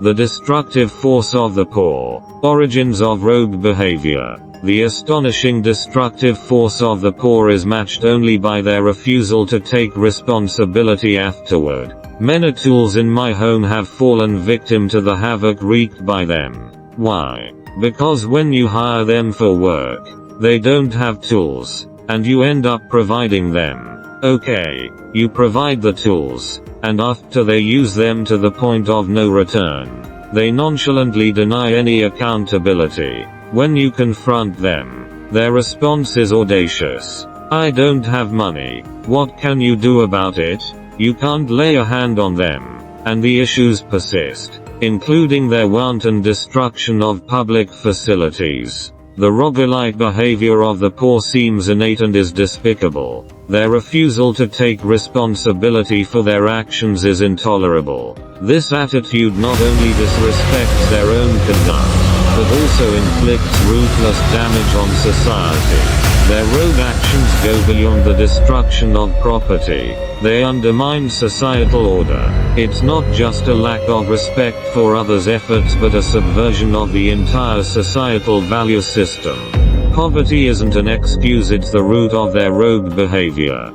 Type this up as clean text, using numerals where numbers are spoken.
The destructive force of the poor. Origins of rogue behavior. The astonishing destructive force of the poor is matched only by their refusal to take responsibility afterward. Many tools in my home have fallen victim to the havoc wreaked by them. Why? Because when you hire them for work, they don't have tools, and you end up providing them. Okay, you provide the tools, and after they use them to the point of no return, they nonchalantly deny any accountability. When you confront them, their response is audacious. I don't have money. What can you do about it? You can't lay a hand on them, and the issues persist, including their wanton destruction of public facilities. The roguelike behavior of the poor seems innate and is despicable. Their refusal to take responsibility for their actions is intolerable. This attitude not only disrespects their own conduct, but also inflicts ruthless damage on society. Their rogue actions go beyond the destruction of property. They undermine societal order. It's not just a lack of respect for others' efforts but a subversion of the entire societal value system. Poverty isn't an excuse, it's the root of their rogue behavior.